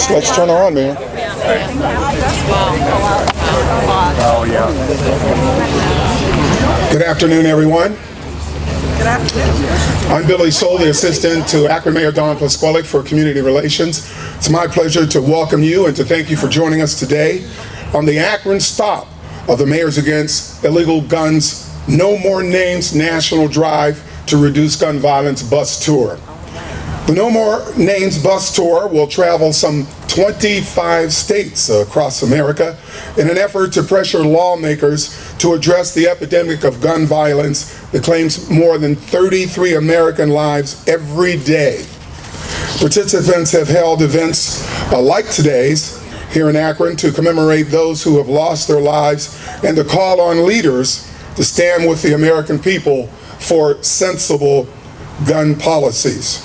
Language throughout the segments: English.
Let's turn her on, man. Oh, yeah. Good afternoon, everyone. Good afternoon. I'm Billy Soule, the assistant to Akron Mayor Don Plusquellic for Community Relations. It's my pleasure to welcome you and to thank you for joining us today on the Akron stop of the Mayors Against Illegal Guns No More Names National Drive to Reduce Gun Violence bus tour. The No More Names bus tour will travel some 25 states across America in an effort to pressure lawmakers to address the epidemic of gun violence that claims more than 33 American lives every day. Participants have held events like today's here in Akron to commemorate those who have lost their lives and to call on leaders to stand with the American people for sensible gun policies.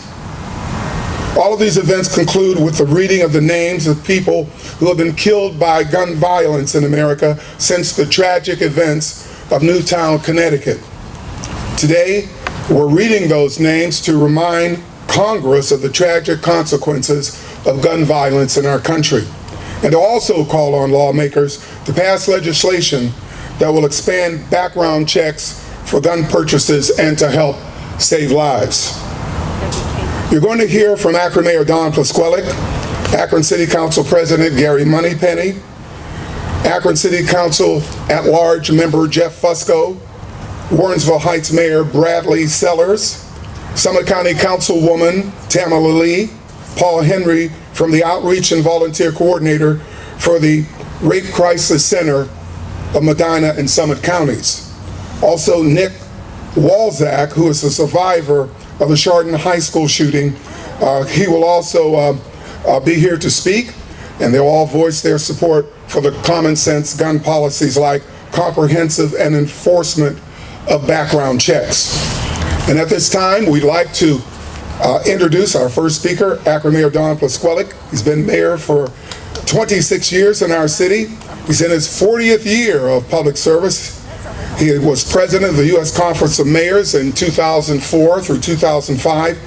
All of these events conclude with the reading of the names of people who have been killed by gun violence in America since the tragic events of Newtown, Connecticut. Today, we're reading those names to remind Congress of the tragic consequences of gun violence in our country, and to also call on lawmakers to pass legislation that will expand background checks for gun purchases and to help save lives. You're going to hear from Akron Mayor Don Plusquellic, Akron City Council President Gary Moneypenny, Akron City Council at-large member Jeff Fusco, Warrensville Heights Mayor Bradley Sellers, Summit County Councilwoman Tamala Lee, Paul Henry from the Outreach and Volunteer Coordinator for the Rape Crisis Center of Medina and Summit Counties. Also Nick Walzak, who is a survivor of the Chardon High School shooting. He will also be here to speak, and they'll all voice their support for the common sense gun policies like comprehensive and enforcement of background checks. And at this time, we'd like to introduce our first speaker, Akron Mayor Don Plusquellic. He's been mayor for 26 years in our city. He's in his 40th year of public service. He was president of the U.S. Conference of Mayors in 2004 through 2005.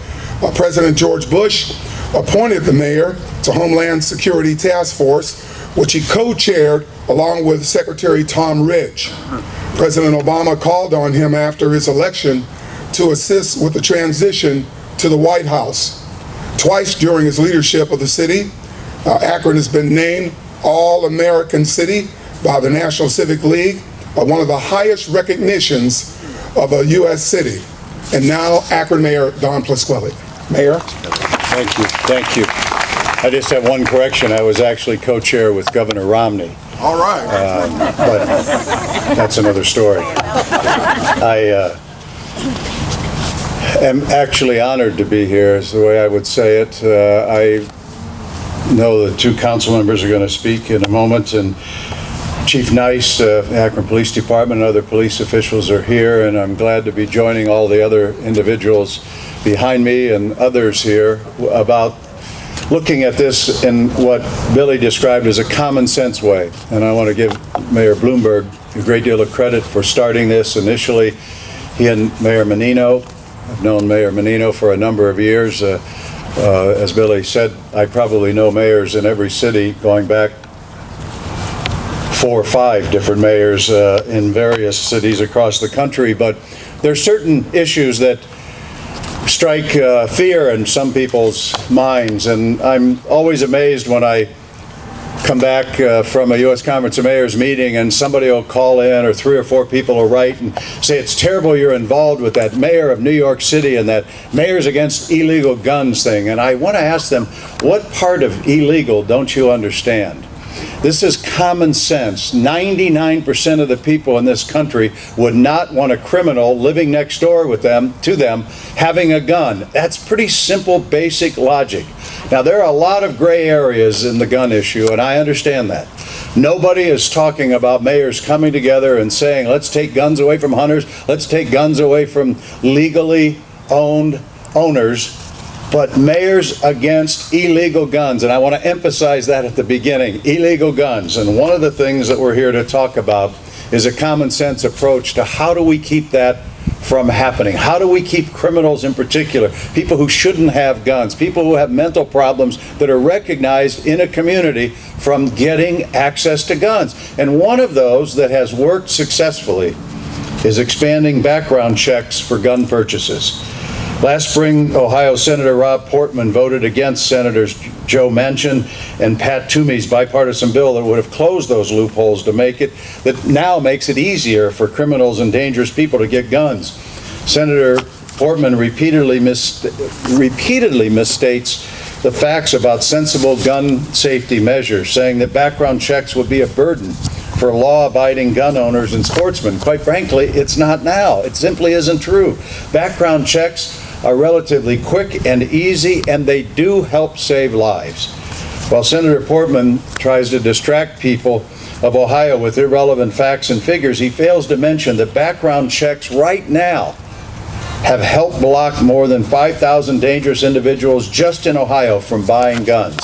President George Bush appointed the mayor to Homeland Security Task Force, which he co-chaired along with Secretary Tom Ridge. President Obama called on him after his election to assist with the transition to the White House. Twice during his leadership of the city, Akron has been named All-American City by the National Civic League, one of the highest recognitions of a U.S. city. And now, Akron Mayor Don Plusquellic. Mayor. Thank you. I just have one correction. I was actually co-chair with Governor Romney. All right. But that's another story. I am actually honored to be here, is the way I would say it. I know the two council members are going to speak in a moment, and Chief Nice, Akron Police Department, and other police officials are here, and I'm glad to be joining all the other individuals behind me and others here about looking at this in what Billy described as a common sense way. And I want to give Mayor Bloomberg a great deal of credit for starting this initially. He and Mayor Menino, I've known Mayor Menino for a number of years. As Billy said, I probably know mayors in every city going back 4 or 5 different mayors in various cities across the country, but there are certain issues that strike fear in some people's minds, and I'm always amazed when I come back from a U.S. Conference of Mayors meeting and somebody will call in, or 3 or 4 people will write and say, it's terrible you're involved with that mayor of New York City and that Mayors Against Illegal Guns thing. And I want to ask them, what part of illegal don't you understand? This is common sense. 99% of the people in this country would not want a criminal living next door with them, to them, having a gun. That's pretty simple, basic logic. Now, there are a lot of gray areas in the gun issue, and I understand that. Nobody is talking about mayors coming together and saying, let's take guns away from hunters, let's take guns away from legally owned owners. But Mayors Against Illegal Guns, and I want to emphasize that at the beginning, illegal guns. And one of the things that we're here to talk about is a common sense approach to how do we keep that from happening? How do we keep criminals in particular, people who shouldn't have guns, people who have mental problems that are recognized in a community, from getting access to guns? And one of those that has worked successfully is expanding background checks for gun purchases. Last spring, Ohio Senator Rob Portman voted against Senators Joe Manchin and Pat Toomey's bipartisan bill that would have closed those loopholes that now makes it easier for criminals and dangerous people to get guns. Senator Portman repeatedly misstates the facts about sensible gun safety measures, saying that background checks would be a burden for law-abiding gun owners and sportsmen. Quite frankly, it's not now. It simply isn't true. Background checks are relatively quick and easy, and they do help save lives. While Senator Portman tries to distract people of Ohio with irrelevant facts and figures, he fails to mention that background checks right now have helped block more than 5,000 dangerous individuals just in Ohio from buying guns,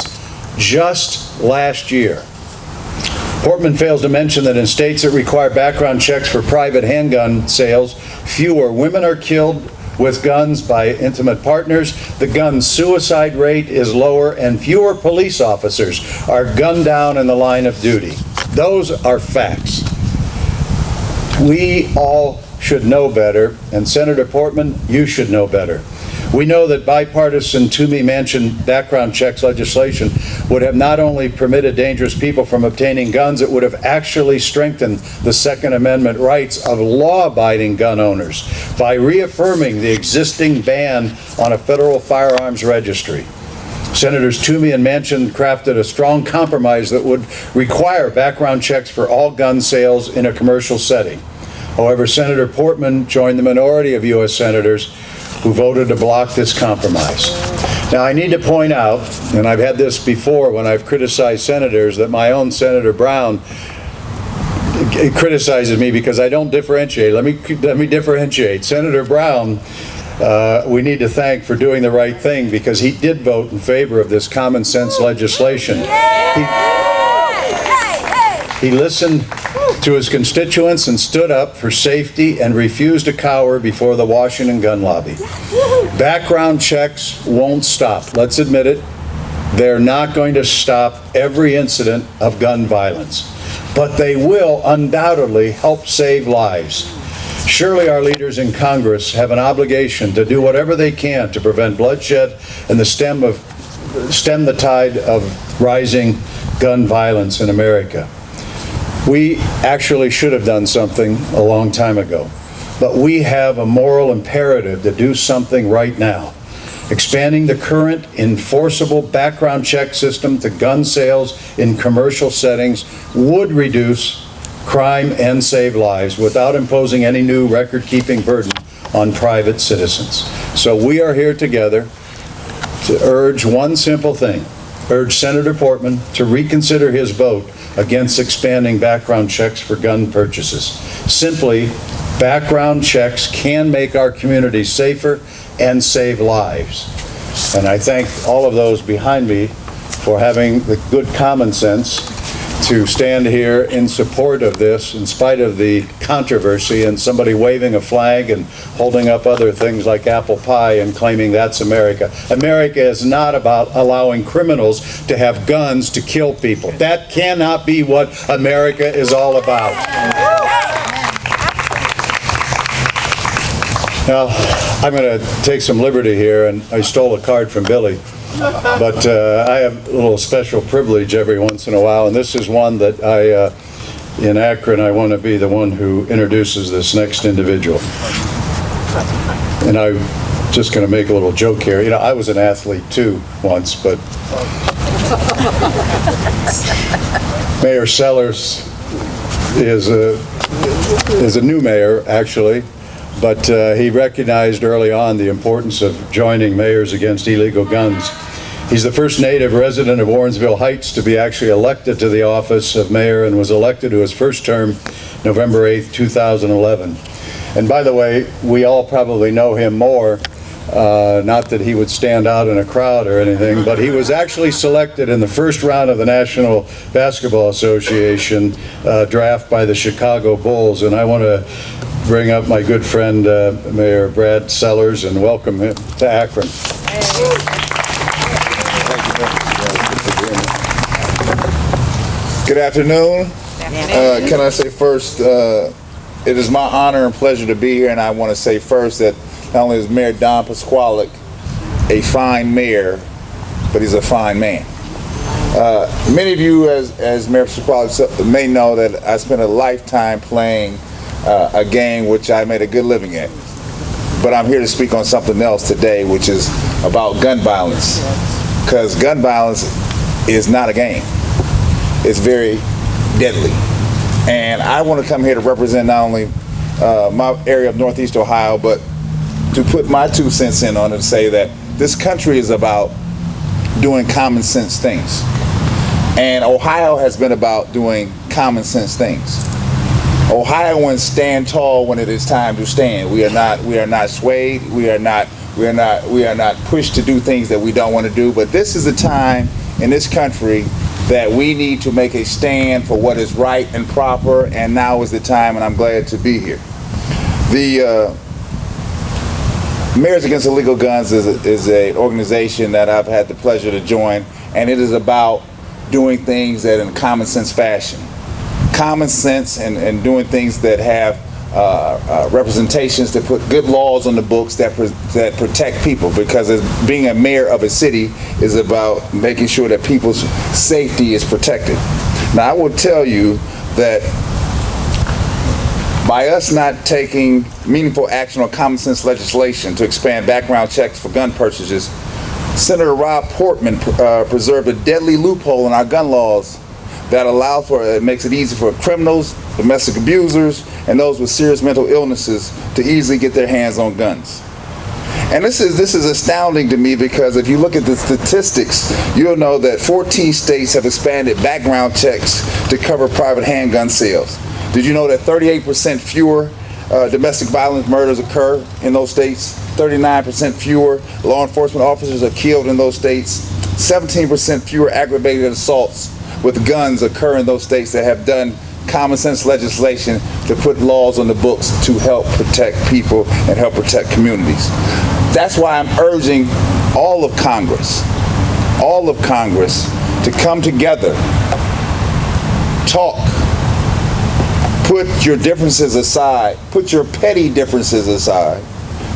just last year. Portman fails to mention that in states that require background checks for private handgun sales, fewer women are killed with guns by intimate partners, the gun suicide rate is lower, and fewer police officers are gunned down in the line of duty. Those are facts. We all should know better, and Senator Portman, you should know better. We know that bipartisan Toomey-Manchin background checks legislation would have not only permitted dangerous people from obtaining guns, it would have actually strengthened the Second Amendment rights of law-abiding gun owners by reaffirming the existing ban on a federal firearms registry. Senators Toomey and Manchin crafted a strong compromise that would require background checks for all gun sales in a commercial setting. However, Senator Portman joined the minority of U.S. senators who voted to block this compromise. Now, I need to point out, and I've had this before when I've criticized senators, that my own Senator Brown criticizes me because I don't differentiate. Let me differentiate. Senator Brown, we need to thank for doing the right thing, because he did vote in favor of this common sense legislation. He listened to his constituents and stood up for safety and refused to cower before the Washington gun lobby. Background checks won't stop. Let's admit it. They're not going to stop every incident of gun violence, but they will undoubtedly help save lives. Surely our leaders in Congress have an obligation to do whatever they can to prevent bloodshed and stem the tide of rising gun violence in America. We actually should have done something a long time ago, but we have a moral imperative to do something right now. Expanding the current enforceable background check system to gun sales in commercial settings would reduce crime and save lives without imposing any new record-keeping burden on private citizens. So we are here together to urge one simple thing: urge Senator Portman to reconsider his vote against expanding background checks for gun purchases. Simply, background checks can make our communities safer and save lives. And I thank all of those behind me for having the good common sense to stand here in support of this, in spite of the controversy and somebody waving a flag and holding up other things like apple pie and claiming that's America. America is not about allowing criminals to have guns to kill people. That cannot be what America is all about. Now, I'm going to take some liberty here, and I stole a card from Billy. But I have a little special privilege every once in a while, and this is one that in Akron, I want to be the one who introduces this next individual. And I'm just going to make a little joke here. You know, I was an athlete too once, but Mayor Sellers is a new mayor, actually. But he recognized early on the importance of joining Mayors Against Illegal Guns. He's the first native resident of Warrensville Heights to be actually elected to the office of mayor, and was elected to his first term November 8th, 2011. And by the way, we all probably know him more Not that he would stand out in a crowd or anything, but he was actually selected in the first round of the National Basketball Association draft by the Chicago Bulls. And I want to bring up my good friend, Mayor Brad Sellers, and welcome him to Akron. Good afternoon. Can I say first, it is my honor and pleasure to be here, and I want to say first that not only is Mayor Don Plusquellic a fine mayor, but he's a fine man. Many of you, as Mayor Plusquellic, may know that I spent a lifetime playing a game which I made a good living at. But I'm here to speak on something else today, which is about gun violence. Because gun violence is not a game. It's very deadly. And I want to come here to represent not only my area of Northeast Ohio, but to put my 2 cents in on it and say that this country is about doing common sense things. And Ohio has been about doing common sense things. Ohioans stand tall when it is time to stand. We are not swayed. We are not pushed to do things that we don't want to do. But this is a time in this country that we need to make a stand for what is right and proper, and now is the time, and I'm glad to be here. The Mayors Against Illegal Guns is an organization that I've had the pleasure to join, and it is about doing things that in common sense fashion. Common sense and doing things that have representations to put good laws on the books that protect people, because as being a mayor of a city is about making sure that people's safety is protected. Now I will tell you that by us not taking meaningful action on common sense legislation to expand background checks for gun purchases, Senator Rob Portman preserved a deadly loophole in our gun laws that makes it easy for criminals, domestic abusers, and those with serious mental illnesses to easily get their hands on guns. And this is astounding to me, because if you look at the statistics, you'll know that 14 states have expanded background checks to cover private handgun sales. Did you know that 38% fewer domestic violence murders occur in those states? 39% fewer law enforcement officers are killed in those states. 17% fewer aggravated assaults with guns occur in those states that have done common sense legislation to put laws on the books to help protect people and help protect communities. That's why I'm urging all of Congress to come together, talk, put your differences aside, put your petty differences aside,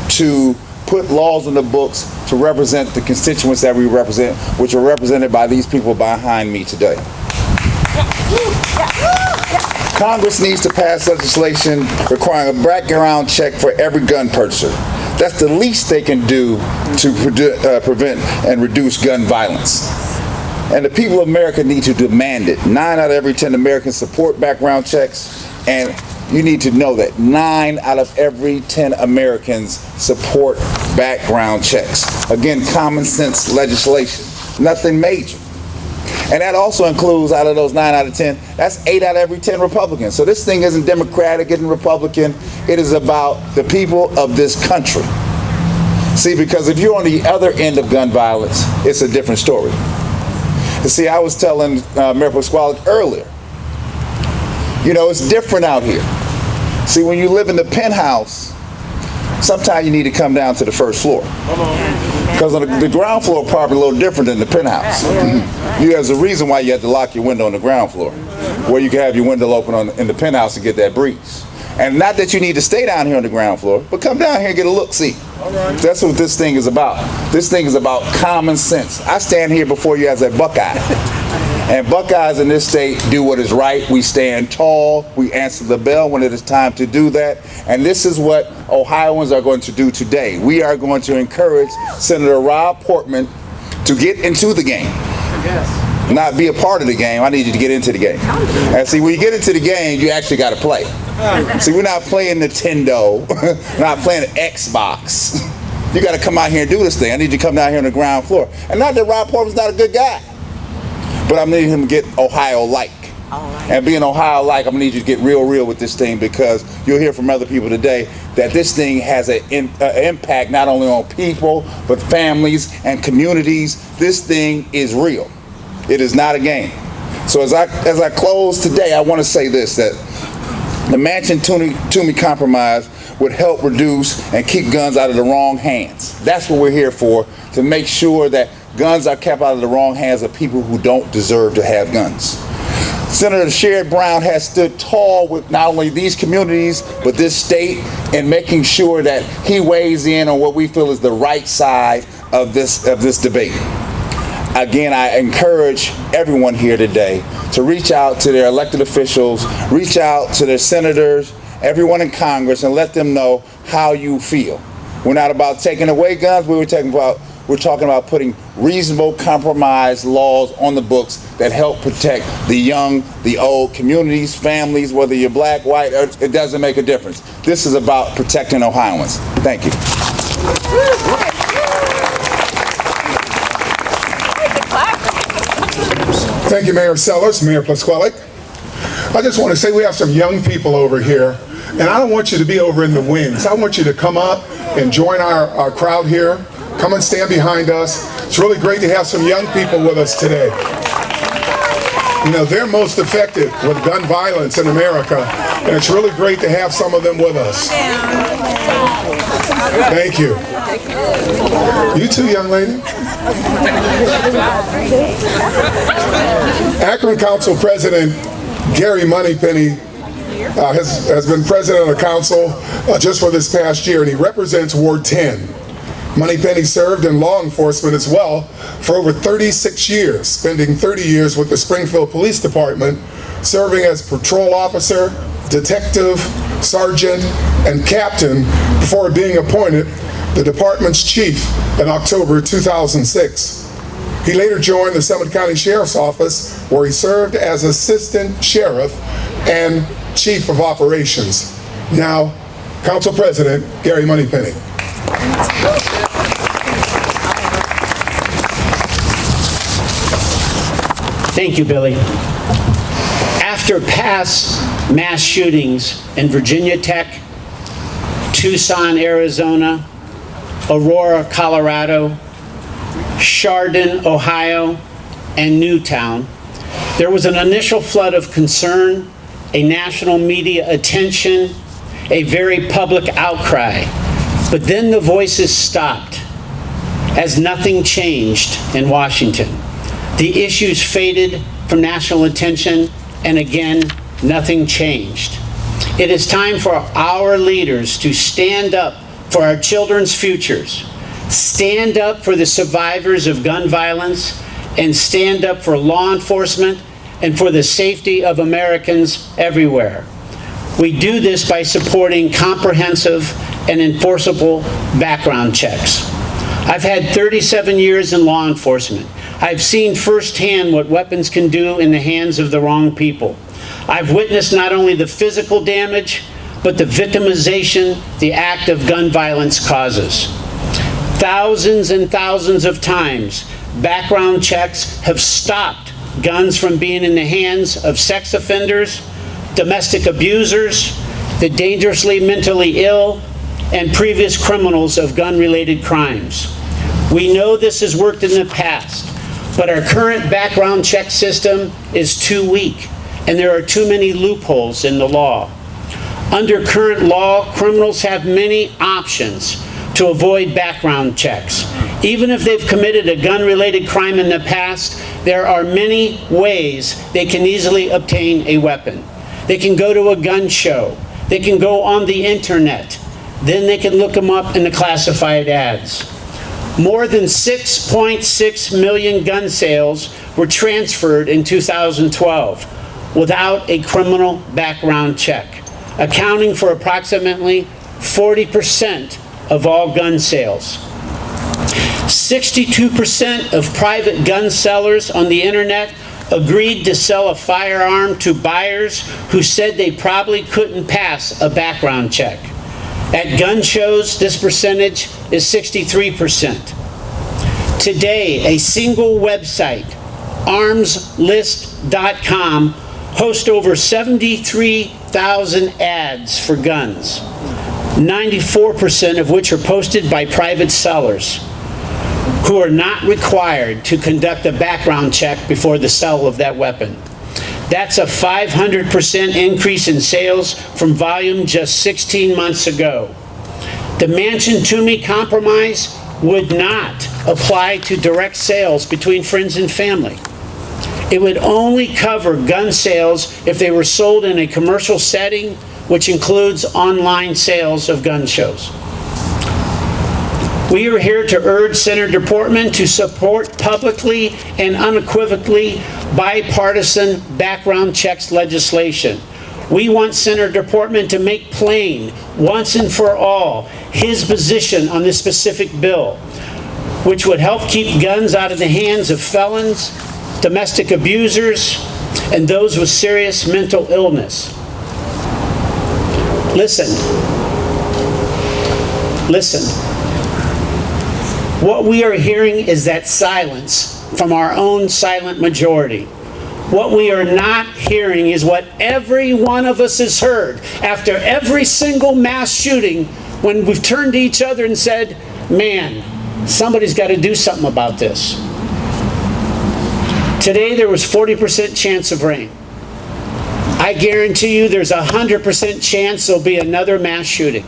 to put laws on the books to represent the constituents that we represent, which are represented by these people behind me today. Congress needs to pass legislation requiring a background check for every gun purchaser. That's the least they can do to prevent and reduce gun violence. And the people of America need to demand it. 9 out of every 10 Americans support background checks, and you need to know that 9 out of every 10 Americans support background checks. Again, common sense legislation, nothing major. And that also includes, out of those 9 out of 10, that's 8 out of every 10 Republicans. So this thing isn't Democratic, isn't Republican. It is about the people of this country. See, because if you're on the other end of gun violence, it's a different story. You see, I was telling Mayor Plusquellic earlier, you know, it's different out here. See, when you live in the penthouse, sometimes you need to come down to the first floor. Because on the ground floor probably a little different than the penthouse. There's a reason why you have to lock your window on the ground floor, where you can have your window open in the penthouse to get that breeze. And not that you need to stay down here on the ground floor, but come down here and get a look-see. That's what this thing is about. This thing is about common sense. I stand here before you as a Buckeye. And Buckeyes in this state do what is right. We stand tall. We answer the bell when it is time to do that. And this is what Ohioans are going to do today. We are going to encourage Senator Rob Portman to get into the game. Not be a part of the game. I need you to get into the game. And see, when you get into the game, you actually got to play. See, we're not playing Nintendo. We're not playing Xbox. You got to come out here and do this thing. I need you to come down here on the ground floor. And not that Rob Portman's not a good guy, but I need him to get Ohio-like. And being Ohio-like, I'm gonna need you to get real with this thing, because you'll hear from other people today that this thing has an impact not only on people, but families and communities. This thing is real. It is not a game. So as I close today, I wanna say this, that the Manchin-Toomey Compromise would help reduce and keep guns out of the wrong hands. That's what we're here for, to make sure that guns are kept out of the wrong hands of people who don't deserve to have guns. Senator Sherrod Brown has stood tall with not only these communities, but this state, in making sure that he weighs in on what we feel is the right side of this debate. Again, I encourage everyone here today to reach out to their elected officials, reach out to their senators, everyone in Congress, and let them know how you feel. We're not about taking away guns, we're talking about putting reasonable compromise laws on the books that help protect the young, the old, communities, families, whether you're black, white, it doesn't make a difference. This is about protecting Ohioans. Thank you. Thank you, Mayor Sellers, Mayor Plusquellic. I just want to say we have some young people over here, and I don't want you to be over in the wings. I want you to come up and join our crowd here. Come and stand behind us. It's really great to have some young people with us today. You know, they're most affected with gun violence in America, and it's really great to have some of them with us. Thank you. You too, young lady. Akron Council President Gary Moneypenny has been president of the council just for this past year, and he represents Ward 10. Moneypenny served in law enforcement as well for over 36 years, spending 30 years with the Springfield Police Department, serving as patrol officer, detective, sergeant, and captain before being appointed the department's chief in October 2006. He later joined the Summit County Sheriff's Office, where he served as assistant sheriff and chief of operations. Now, Council President Gary Moneypenny. Thank you, Billy. After past mass shootings in Virginia Tech, Tucson, Arizona, Aurora, Colorado, Chardon, Ohio, and Newtown, there was an initial flood of concern, a national media attention, a very public outcry. But then the voices stopped as nothing changed in Washington. The issues faded from national attention, and again, nothing changed. It is time for our leaders to stand up for our children's futures, stand up for the survivors of gun violence, and stand up for law enforcement and for the safety of Americans everywhere. We do this by supporting comprehensive and enforceable background checks. I've had 37 years in law enforcement. I've seen firsthand what weapons can do in the hands of the wrong people. I've witnessed not only the physical damage, but the victimization the act of gun violence causes. Thousands and thousands of times, background checks have stopped guns from being in the hands of sex offenders, domestic abusers, the dangerously mentally ill, and previous criminals of gun-related crimes. We know this has worked in the past, but our current background check system is too weak, and there are too many loopholes in the law. Under current law, criminals have many options to avoid background checks. Even if they've committed a gun-related crime in the past, there are many ways they can easily obtain a weapon. They can go to a gun show. They can go on the internet. Then they can look them up in the classified ads. More than 6.6 million gun sales were transferred in 2012 without a criminal background check, accounting for approximately 40% of all gun sales. 62% of private gun sellers on the internet agreed to sell a firearm to buyers who said they probably couldn't pass a background check. At gun shows, this percentage is 63%. Today, a single website, armslist.com, host over 73,000 ads for guns, 94% of which are posted by private sellers who are not required to conduct a background check before the sale of that weapon. That's a 500% increase in sales from volume just 16 months ago. The Manchin-Toomey Compromise would not apply to direct sales between friends and family. It would only cover gun sales if they were sold in a commercial setting, which includes online sales of gun shows. We are here to urge Senator Portman to support publicly and unequivocally bipartisan background checks legislation. We want Senator Portman to make plain, once and for all, his position on this specific bill, which would help keep guns out of the hands of felons, domestic abusers, and those with serious mental illness. Listen. What we are hearing is that silence from our own silent majority. What we are not hearing is what every one of us has heard after every single mass shooting, when we've turned to each other and said, man, somebody's got to do something about this. Today there was 40% chance of rain. I guarantee you there's 100% chance there'll be another mass shooting.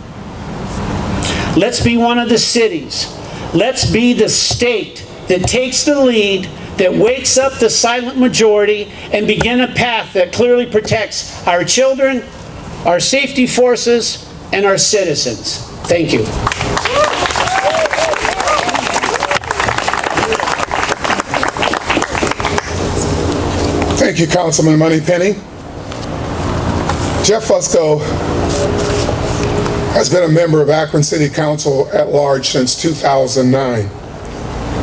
Let's be one of the cities. Let's be the state that takes the lead, that wakes up the silent majority, and begin a path that clearly protects our children, our safety forces, and our citizens. Thank you. Thank you, Councilman Moneypenny. Jeff Fusco has been a member of Akron City Council at large since 2009.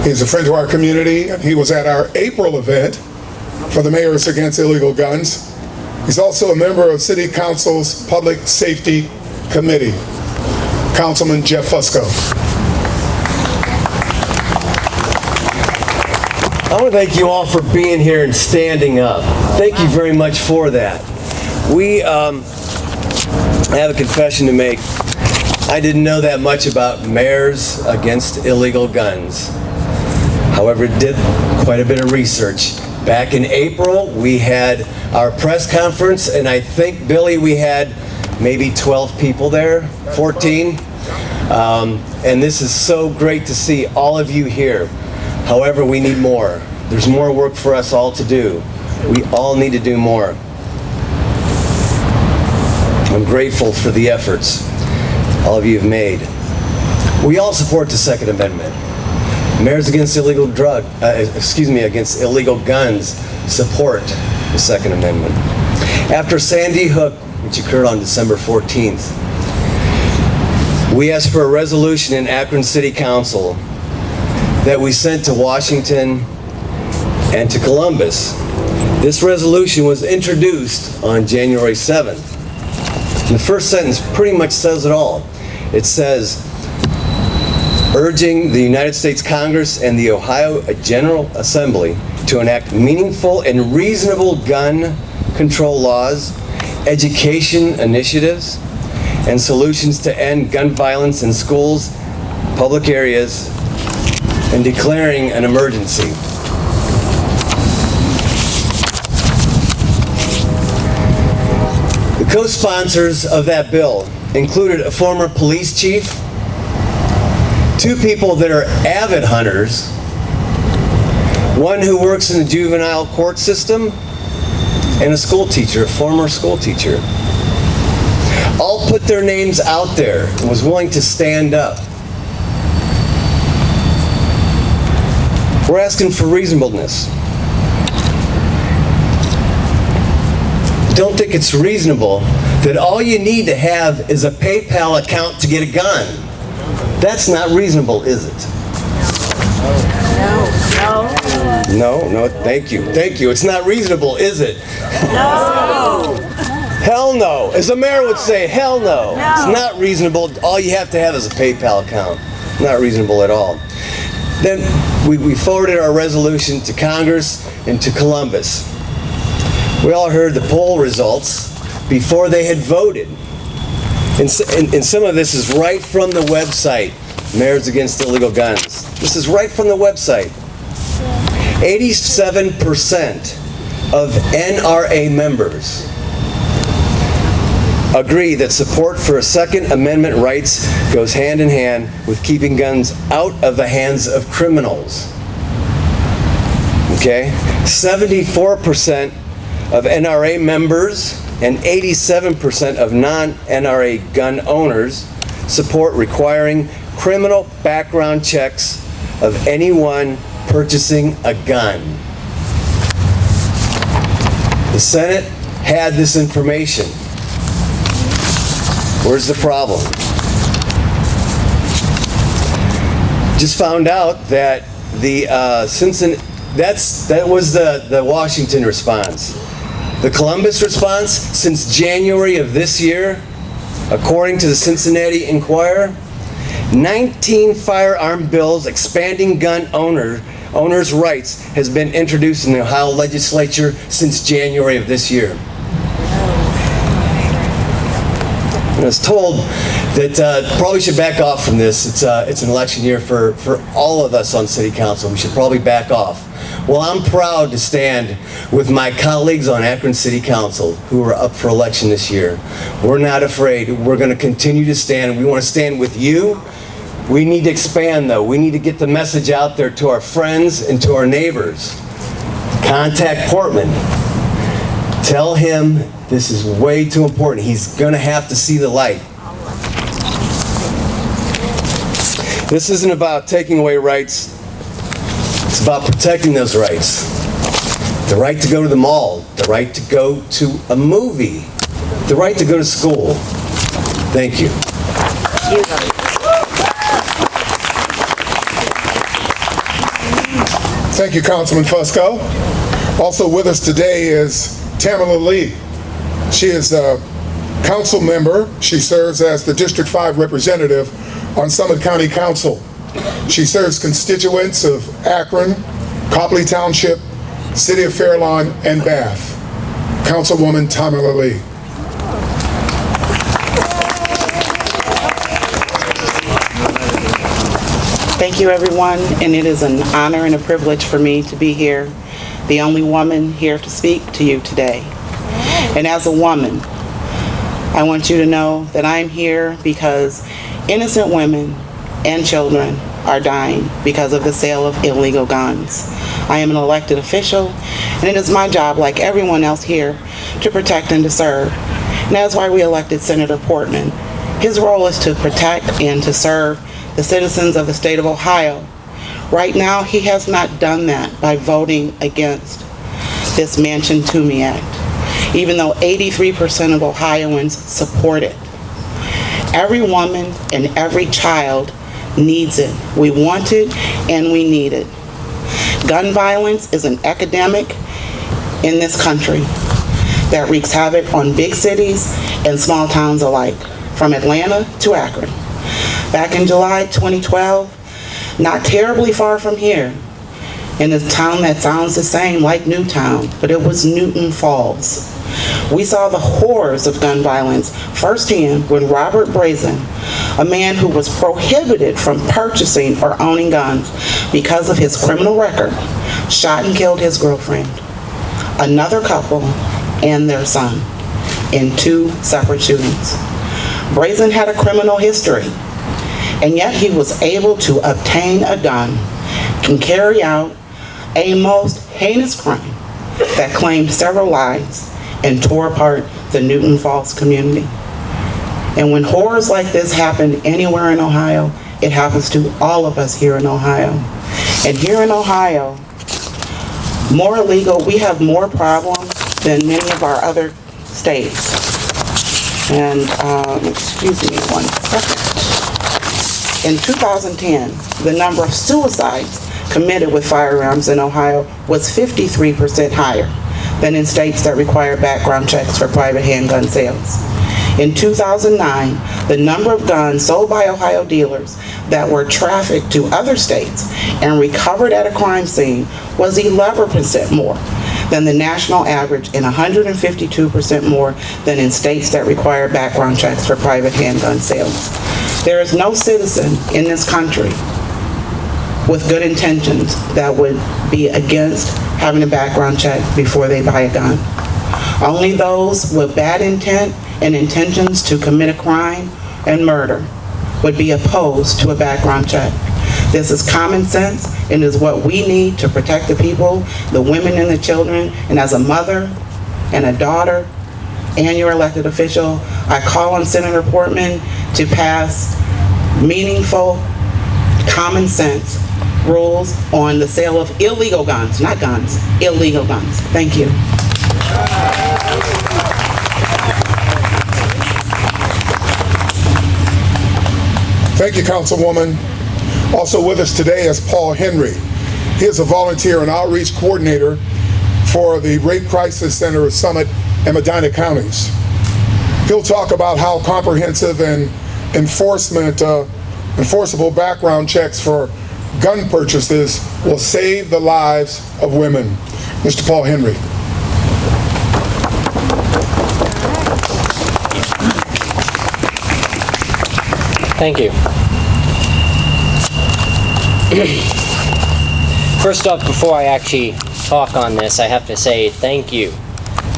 He's a friend to our community, and he was at our April event for the Mayors Against Illegal Guns. He's also a member of City Council's Public Safety Committee. Councilman Jeff Fusco. I want to thank you all for being here and standing up. Thank you very much for that. I have a confession to make. I didn't know that much about Mayors Against Illegal Guns. However, did quite a bit of research. Back in April, we had our press conference, and I think, Billy, we had maybe 12 people there, 14. And this is so great to see all of you here. However, we need more. There's more work for us all to do. We all need to do more. I'm grateful for the efforts all of you have made. We all support the Second Amendment. Mayors Against Illegal against illegal guns support the Second Amendment. After Sandy Hook, which occurred on December 14th, we asked for a resolution in Akron City Council that we sent to Washington and to Columbus. This resolution was introduced on January 7th. And the first sentence pretty much says it all. It says, urging the United States Congress and the Ohio General Assembly to enact meaningful and reasonable gun control laws, education initiatives, and solutions to end gun violence in schools, public areas, and declaring an emergency. The co-sponsors of that bill included a former police chief, two people that are avid hunters, one who works in the juvenile court system, and a school teacher, a former school teacher. All put their names out there and was willing to stand up. We're asking for reasonableness. Don't think it's reasonable that all you need to have is a PayPal account to get a gun. That's not reasonable, is it? No, thank you. It's not reasonable, is it? No. Hell no. As the mayor would say, hell no. It's not reasonable. All you have to have is a PayPal account. Not reasonable at all. Then we forwarded our resolution to Congress and to Columbus. We all heard the poll results before they had voted. And some of this is right from the website, Mayors Against Illegal Guns. This is right from the website. 87% of NRA members agree that support for Second Amendment rights goes hand in hand with keeping guns out of the hands of criminals. Okay? 74% of NRA members and 87% of non-NRA gun owners support requiring criminal background checks of anyone purchasing a gun. The Senate had this information. Where's the problem? Just found out that that was the Washington response. The Columbus response, since January of this year, according to the Cincinnati Enquirer, 19 firearm bills expanding gun owners' rights has been introduced in the Ohio legislature since January of this year. I was told that probably should back off from this. It's an election year for all of us on City Council. We should probably back off. Well, I'm proud to stand with my colleagues on Akron City Council who are up for election this year. We're not afraid. We're going to continue to stand. We want to stand with you. We need to expand, though. We need to get the message out there to our friends and to our neighbors. Contact Portman. Tell him this is way too important. He's going to have to see the light. This isn't about taking away rights. It's about protecting those rights. The right to go to the mall, the right to go to a movie, the right to go to school. Thank you. Thank you, Councilman Fusco. Also with us today is Tamara Lee. She is a council member. She serves as the District 5 representative on Summit County Council. She serves constituents of Akron, Copley Township, City of Fairlawn, and Bath. Councilwoman Tamara Lee. Thank you, everyone, and it is an honor and a privilege for me to be here, the only woman here to speak to you today. And as a woman, I want you to know that I'm here because innocent women and children are dying because of the sale of illegal guns. I am an elected official, and it is my job, like everyone else here, to protect and to serve. And that's why we elected Senator Portman. His role is to protect and to serve the citizens of the state of Ohio. Right now, he has not done that by voting against this Mansion Toomey Act, even though 83% of Ohioans support it. Every woman and every child needs it. We want it and we need it. Gun violence is an epidemic in this country that wreaks havoc on big cities and small towns alike, from Atlanta to Akron. Back in July 2012, not terribly far from here, in a town that sounds the same like Newtown, but it was Newton Falls. We saw the horrors of gun violence firsthand when Robert Brazen, a man who was prohibited from purchasing or owning guns because of his criminal record, shot and killed his girlfriend, another couple, and their son in 2 separate shootings. Brazen had a criminal history, and yet he was able to obtain a gun and carry out a most heinous crime that claimed several lives and tore apart the Newton Falls community. And when horrors like this happen anywhere in Ohio, it happens to all of us here in Ohio. And here in Ohio, more illegal, we have more problems than many of our other states. And, excuse me one second. In 2010, the number of suicides committed with firearms in Ohio was 53% higher than in states that require background checks for private handgun sales. In 2009, the number of guns sold by Ohio dealers that were trafficked to other states and recovered at a crime scene was 11% more than the national average and 152% more than in states that require background checks for private handgun sales. There is no citizen in this country with good intentions that would be against having a background check before they buy a gun. Only those with bad intent and intentions to commit a crime and murder would be opposed to a background check. This is common sense and is what we need to protect the people, the women and the children. And as a mother and a daughter and your elected official, I call on Senator Portman to pass meaningful, common sense rules on the sale of illegal guns, not guns, illegal guns. Thank you. Thank you, Councilwoman. Also with us today is Paul Henry. He is a volunteer and outreach coordinator for the Rape Crisis Center of Summit and Medina counties. He'll talk about how comprehensive and enforceable background checks for gun purchases will save the lives of women. Mr. Paul Henry. Thank you. First off, before I actually talk on this, I have to say thank you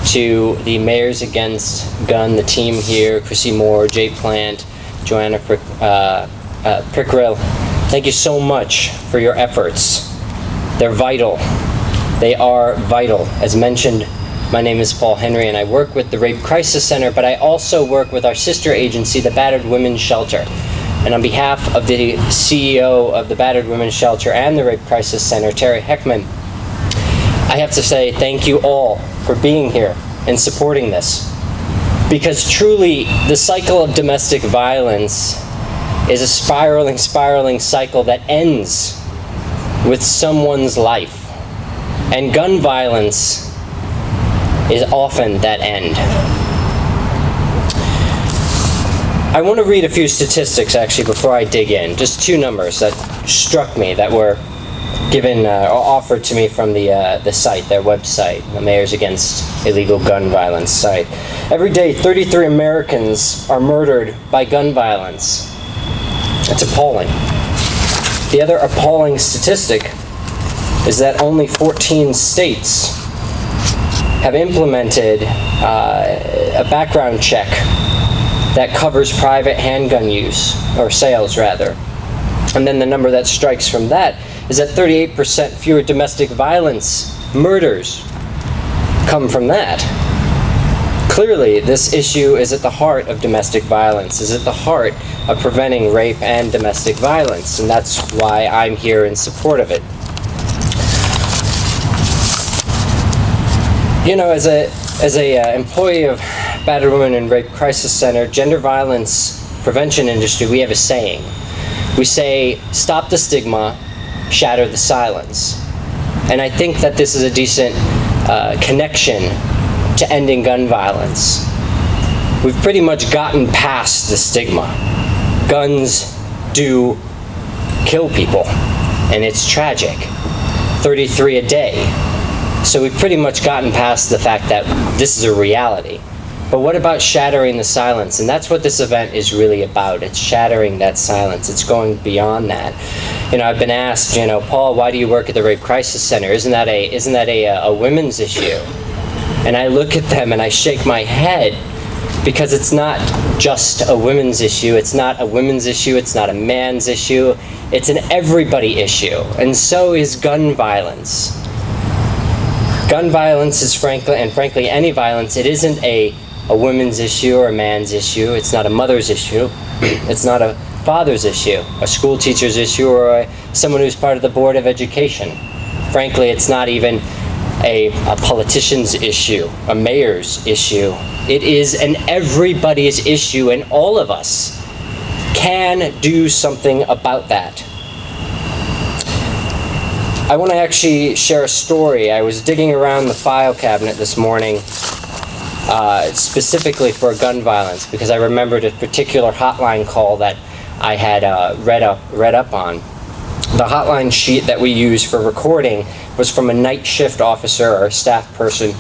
to the Mayors Against Gun, the team here, Chrissy Moore, Jay Plant, Joanna Prickrill. Thank you so much for your efforts. They're vital. They are vital. As mentioned, my name is Paul Henry, and I work with the Rape Crisis Center, but I also work with our sister agency, the Battered Women's Shelter. And on behalf of the CEO of the Battered Women's Shelter and the Rape Crisis Center, Terry Heckman, I have to say thank you all for being here and supporting this. Because truly, the cycle of domestic violence is a spiraling cycle that ends with someone's life. And gun violence is often that end. I want to read a few statistics actually before I dig in. Just two numbers that struck me that were given or offered to me from the site, their website, the Mayors Against Illegal Gun Violence site. Every day, 33 Americans are murdered by gun violence. It's appalling. The other appalling statistic is that only 14 states have implemented a background check that covers private handgun use, or sales rather. And then the number that strikes from that is that 38% fewer domestic violence murders come from that. Clearly, this issue is at the heart of domestic violence, is at the heart of preventing rape and domestic violence, and that's why I'm here in support of it. You know, as a employee of Battered Women and Rape Crisis Center, gender violence prevention industry, we have a saying. We say, stop the stigma, shatter the silence. And I think that this is a decent connection to ending gun violence. We've pretty much gotten past the stigma. Guns do kill people, and it's tragic. 33 a day. So we've pretty much gotten past the fact that this is a reality. But what about shattering the silence? And that's what this event is really about. It's shattering that silence. It's going beyond that. You know, I've been asked, you know, Paul, why do you work at the Rape Crisis Center? Isn't that a women's issue? And I look at them and I shake my head, because it's not just a women's issue. It's not a women's issue. It's not a man's issue. It's an everybody issue. And so is gun violence. Gun violence is frankly any violence, it isn't a women's issue or a man's issue. It's not a mother's issue. It's not a father's issue, a school teacher's issue, or someone who's part of the Board of Education. Frankly, it's not even a politician's issue, a mayor's issue. It is an everybody's issue, and all of us can do something about that. I want to actually share a story. I was digging around the file cabinet this morning, specifically for gun violence, because I remembered a particular hotline call that I had read up on. The hotline sheet that we use for recording was from a night shift officer or staff person,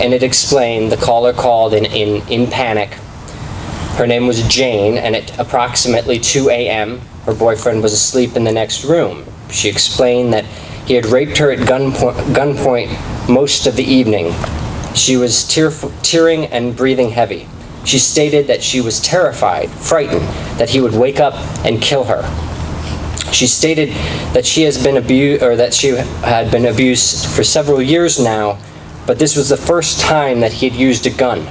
and it explained the caller called in panic. Her name was Jane, and at approximately 2 a.m., her boyfriend was asleep in the next room. She explained that he had raped her at gunpoint most of the evening. She was tearing and breathing heavy. She stated that she was terrified, frightened, that he would wake up and kill her. She stated that she had been abused for several years now, but this was the first time that he had used a gun.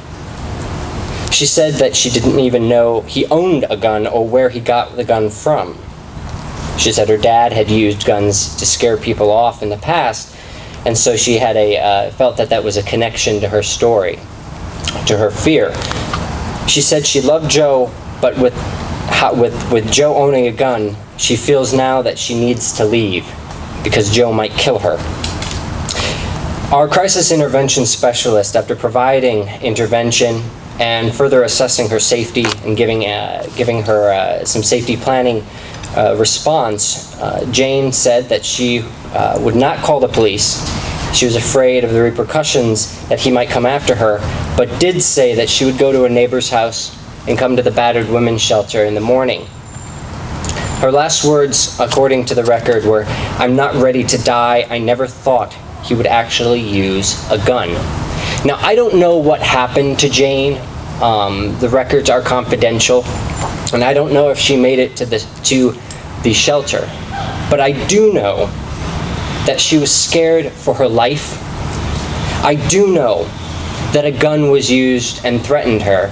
She said that she didn't even know he owned a gun or where he got the gun from. She said her dad had used guns to scare people off in the past, and so she had felt that was a connection to her story, to her fear. She said she loved Joe, but with Joe owning a gun, she feels now that she needs to leave because Joe might kill her. Our crisis intervention specialist, after providing intervention and further assessing her safety and giving her some safety planning response, Jane said that she would not call the police. She was afraid of the repercussions that he might come after her, but did say that she would go to a neighbor's house and come to the battered women's shelter in the morning. Her last words, according to the record, were, "I'm not ready to die. I never thought he would actually use a gun." Now, I don't know what happened to Jane. The records are confidential, and I don't know if she made it to the shelter. But I do know that she was scared for her life. I do know that a gun was used and threatened her.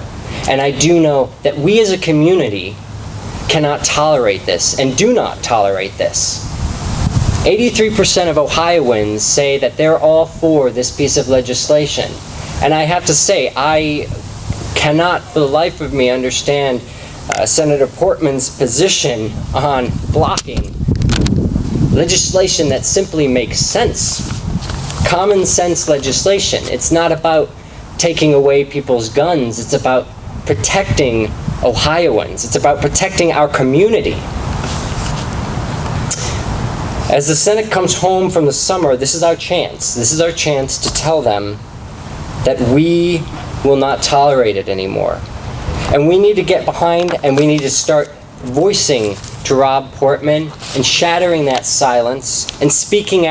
And I do know that we as a community cannot tolerate this and do not tolerate this. 83% of Ohioans say that they're all for this piece of legislation. And I have to say, I cannot for the life of me understand Senator Portman's position on blocking legislation that simply makes sense. Common sense legislation. It's not about taking away people's guns. It's about protecting Ohioans. It's about protecting our community. As the Senate comes home from the summer, this is our chance. This is our chance to tell them that we will not tolerate it anymore. And we need to get behind and we need to start voicing to Rob Portman and shattering that silence and speaking out.